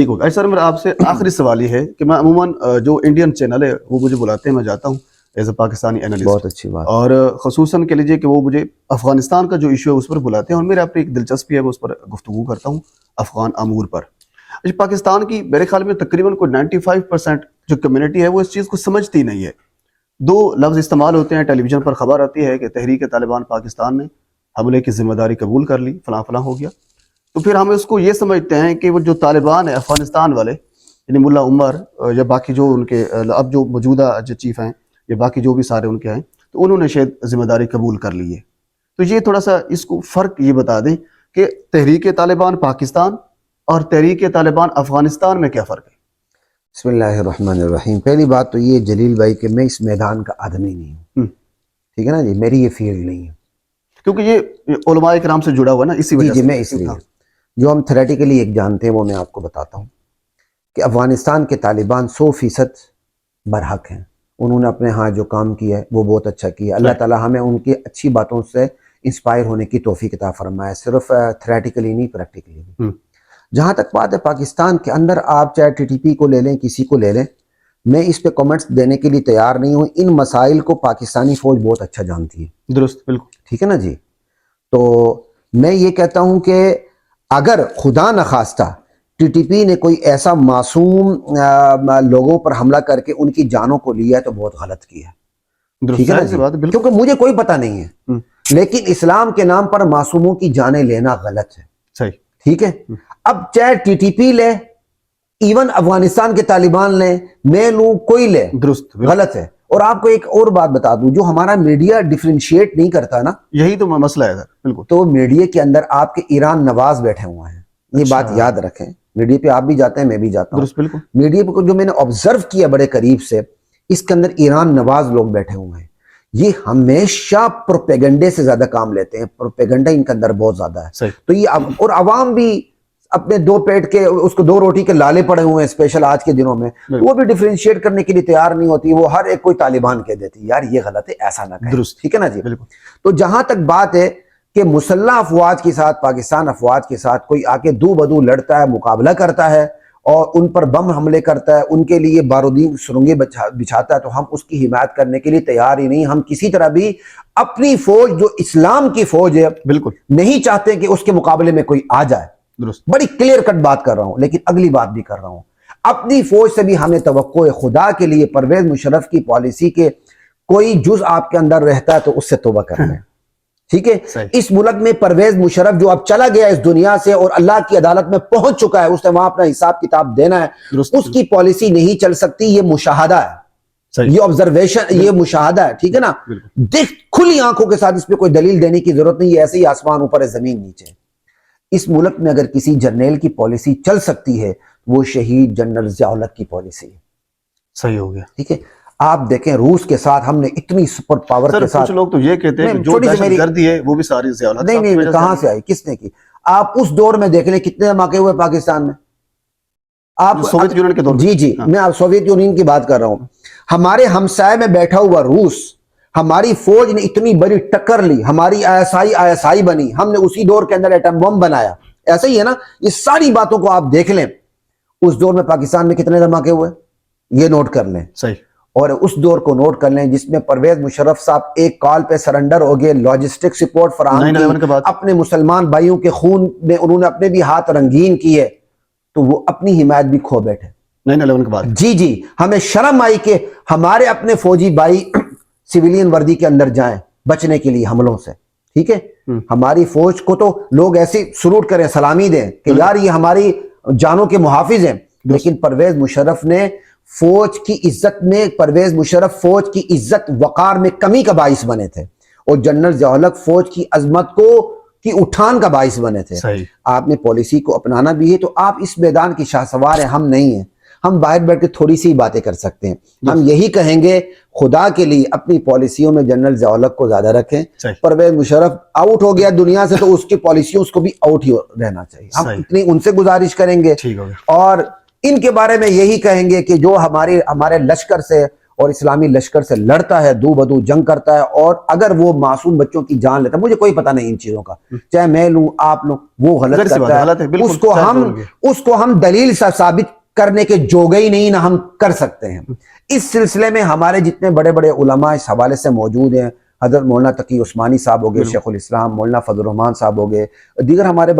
ٹھیک ہوگا. سر میرا آپ سے آخری سوال یہ ہے کہ میں عموماً جو انڈین چینل ہے وہ مجھے بلاتے ہیں, میں جاتا ہوں ایز اے پاکستانی اینالسٹ. بہت اچھی بات. اور خصوصاً کہہ لیجیے کہ وہ مجھے افغانستان کا جو ایشو ہے اس پر بلاتے ہیں, اور میرے اپنی ایک دلچسپی ہے, وہ اس پر گفتگو کرتا ہوں افغان امور پر. پاکستان کی میرے خیال میں تقریباً کوئی 95% جو کمیونٹی ہے وہ اس چیز کو سمجھتی نہیں ہے. دو لفظ استعمال ہوتے ہیں, ٹیلی ویژن پر خبر آتی ہے کہ تحریک طالبان پاکستان نے حملے کی ذمہ داری قبول کر لی, فلاں فلاں ہو گیا. تو پھر ہم اس کو یہ سمجھتے ہیں کہ وہ جو طالبان ہے افغانستان والے, یعنی ملا عمر یا باقی جو ان کے اب جو موجودہ جو چیف ہیں یا باقی جو بھی سارے ان کے ہیں, تو انہوں نے شاید ذمہ داری قبول کر لی ہے. تو یہ تھوڑا سا اس کو فرق یہ بتا دیں کہ تحریک طالبان پاکستان اور تحریک طالبان افغانستان میں کیا فرق ہے؟ بسم اللہ الرحمن الرحیم. پہلی بات تو یہ جلیل بھائی کہ میں اس میدان کا آدمی نہیں ہوں, ٹھیک ہے نا جی, میری یہ فیلڈ نہیں ہے, کیونکہ یہ علماء کرام سے جڑا ہوا نا, اسی وجہ سے میں اس لیے جو ہم تھیوریٹیکلی ایک جانتے ہیں وہ میں آپ کو بتاتا ہوں کہ افغانستان کے طالبان 100% برحق ہیں. انہوں نے اپنے ہاں جو کام کیا ہے وہ بہت اچھا کیا. اللہ تعالیٰ ہمیں ان کی اچھی باتوں سے انسپائر ہونے کی توفیق عطا فرمائے, صرف تھیوریٹیکلی نہیں پریکٹیکلی بھی. جہاں تک بات ہے پاکستان کے اندر, آپ چاہے ٹی ٹی پی کو لے لیں, کسی کو لے لیں, میں اس پہ کمنٹس دینے کے لیے تیار نہیں ہوں. ان مسائل کو پاکستانی فوج بہت اچھا جانتی ہے. درست, بالکل ٹھیک ہے نا جی. تو میں یہ کہتا ہوں کہ اگر خدا نخواستہ ٹی ٹی پی نے کوئی ایسا معصوم لوگوں پر حملہ کر کے ان کی جانوں کو لیا ہے تو بہت غلط کیا ہے, ٹھیک ہے نا جی, کیونکہ مجھے کوئی پتہ نہیں ہے, لیکن اسلام کے نام پر معصوموں کی جانیں لینا غلط ہے. صحیح, ٹھیک ہے. اب چاہے ٹی ٹی پی لے, ایون افغانستان کے طالبان لیں, میں لوں, کوئی لے, درست, غلط ہے. اور آپ کو ایک اور بات بتا دوں, جو ہمارا میڈیا ڈیفرینشیٹ نہیں کرتا نا, یہی تو مسئلہ ہے سر. بالکل. تو میڈیا کے اندر آپ کے ایران نواز بیٹھے ہوئے ہیں, یہ بات یاد رکھیں. میڈیا پہ آپ بھی جاتے ہیں, میں بھی جاتا ہوں. درست, بالکل. میڈیا پہ جو میں نے آبزرو کیا بڑے قریب سے, اس کے اندر ایران نواز لوگ بیٹھے ہوئے ہیں. یہ ہمیشہ پروپیگنڈے سے زیادہ کام لیتے ہیں, پروپیگنڈا ان کے اندر بہت زیادہ ہے. تو یہ اور عوام بھی اپنے دو پیٹ کے, اس کو 2 روٹی کے لالے پڑے ہوئے ہیں اسپیشل آج کے دنوں میں, وہ بھی ڈیفرینشیٹ کرنے کے لیے تیار نہیں ہوتی. وہ ہر ایک کوئی طالبان کہہ دیتی, یار یہ غلط ہے, ایسا نہ کہیں. ٹھیک ہے نا جی. تو جہاں تک بات ہے کہ مسلح افواج کے ساتھ, پاکستان افواج کے ساتھ کوئی آ کے دو بدو لڑتا ہے, مقابلہ کرتا ہے اور ان پر بم حملے کرتا ہے, ان کے لیے بارودین سرنگیں بچھاتا ہے, تو ہم اس کی حمایت کرنے کے لیے تیار ہی نہیں. ہم کسی طرح بھی اپنی فوج جو اسلام کی فوج ہے بالکل نہیں چاہتے کہ اس کے مقابلے میں کوئی آ جائے. بڑی کلیئر کٹ بات کر رہا ہوں, لیکن اگلی بات بھی کر رہا ہوں, اپنی فوج سے بھی ہمیں توقع ہے. خدا کے لیے پرویز مشرف کی پالیسی کے کوئی جز آپ کے اندر رہتا ہے تو اس سے توبہ کر لیں. ٹھیک ہے. اس ملک میں پرویز مشرف جو اب چلا گیا اس دنیا سے اور اللہ کی عدالت میں پہنچ چکا ہے, اس نے وہاں اپنا حساب کتاب دینا ہے, اس کی پالیسی نہیں چل سکتی. یہ مشاہدہ ہے, یہ آبزرویشن, یہ مشاہدہ ہے. ٹھیک ہے نا. دیکھ کھلی آنکھوں کے ساتھ, اس پہ کوئی دلیل دینے کی ضرورت نہیں ہے. ایسے ہی آسمان اوپر ہے, زمین نیچے. اس ملک میں اگر کسی جرنیل کی پالیسی چل سکتی ہے, وہ شہید جنرل ضیاء الحق کی پالیسی ہے. صحیح ہو گیا. ٹھیک ہے. آپ دیکھیں روس کے ساتھ ہم نے اتنی سپر پاور کے ساتھ, کچھ لوگ تو یہ کہتے ہیں کہ جو دہشت گردی ہے وہ بھی ساری ضیاء الحق. نہیں, کہاں سے آئی, کس نے کی؟ آپ اس دور میں دیکھ لیں کتنے دھماکے ہوئے پاکستان میں. آپ سوویت یونین کے دور میں. جی, میں آپ سوویت یونین کی بات کر رہا ہوں. ہمارے ہمسائے میں بیٹھا ہوا روس, ہماری فوج نے اتنی بڑی ٹکر لی, ہماری ISI بنی, ہم نے اسی دور کے اندر ایٹم بم بنایا. ایسا ہی ہے نا. یہ ساری باتوں کو آپ دیکھ لیں, اس دور میں پاکستان میں کتنے دھماکے ہوئے, یہ نوٹ کر لیں. صحیح. اور اس دور کو نوٹ کر لیں جس میں پرویز مشرف صاحب ایک کال پہ سرنڈر ہو گئے, لاجسٹک سپورٹ فراہم کی, اپنے مسلمان بھائیوں کے خون میں انہوں نے اپنے بھی ہاتھ رنگین کیے, تو وہ اپنی حمایت بھی کھو بیٹھے. 9/11 کے بعد جی, ہمیں شرم آئی کہ ہمارے اپنے فوجی بھائی سویلین وردی کے اندر جائیں بچنے کے لیے حملوں سے. ٹھیک ہے. ہماری فوج کو تو لوگ ایسی سلوٹ کریں, سلامی دیں کہ یار یہ ہماری جانوں کے محافظ ہیں, لیکن پرویز مشرف نے فوج کی عزت میں, پرویز مشرف فوج کی عزت وقار میں کمی کا باعث بنے تھے, اور جنرل ضیاء الحق فوج کی عظمت کی اٹھان کا باعث بنے تھے. آپ نے پالیسی کو اپنانا بھی ہے, تو آپ اس میدان کی شاہ سوار ہیں, ہم نہیں ہیں. ہم باہر بیٹھ کے تھوڑی سی باتیں کر سکتے ہیں. ہم یہی کہیں گے خدا کے لیے اپنی پالیسیوں میں جنرل ضیاء الحق کو زیادہ رکھیں. پرویز مشرف آؤٹ ہو گیا دنیا سے, تو اس کی پالیسیوں اس کو بھی آؤٹ ہی رہنا چاہیے. ہم اتنی ان سے گزارش کریں گے, اور ان کے بارے میں یہی کہیں گے کہ جو ہمارے لشکر سے اور اسلامی لشکر سے لڑتا ہے، دو بدو جنگ کرتا ہے، اور اگر وہ معصوم بچوں کی جان لیتا ہے، مجھے کوئی پتہ نہیں ان چیزوں کا، چاہے میں لوں آپ لوں، وہ غلط کرتا ہے، اس کو ہم دلیل سے ثابت کرنے کے جوگے ہی نہیں نہ ہم کر سکتے ہیں۔ اس سلسلے میں ہمارے جتنے بڑے بڑے علماء اس حوالے سے موجود ہیں، حضرت مولانا تقی عثمانی صاحب ہو گئے، شیخ الاسلام مولانا فضل الرحمان صاحب ہو گئے، دیگر ہمارے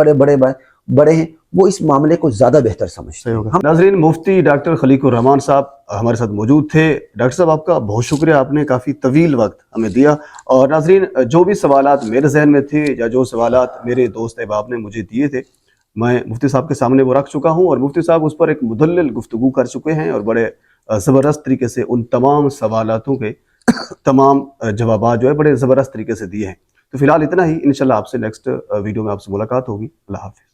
بڑے ہیں، وہ اس معاملے کو زیادہ بہتر سمجھتے ہیں۔ ناظرین، مفتی ڈاکٹر خلیق الرحمان صاحب ہمارے ساتھ موجود تھے۔ ڈاکٹر صاحب آپ کا بہت شکریہ، آپ نے کافی طویل وقت ہمیں دیا۔ اور ناظرین، جو بھی سوالات میرے ذہن میں تھے یا جو سوالات میرے دوست احباب نے مجھے دیے تھے، میں مفتی صاحب کے سامنے وہ رکھ چکا ہوں، اور مفتی صاحب اس پر ایک مدلل گفتگو کر چکے ہیں، اور بڑے زبردست طریقے سے ان تمام سوالاتوں کے تمام جوابات جو ہے بڑے زبردست طریقے سے دیے ہیں۔ تو فی الحال اتنا ہی، انشاءاللہ آپ سے نیکسٹ ویڈیو میں آپ سے ملاقات ہوگی۔ اللہ حافظ۔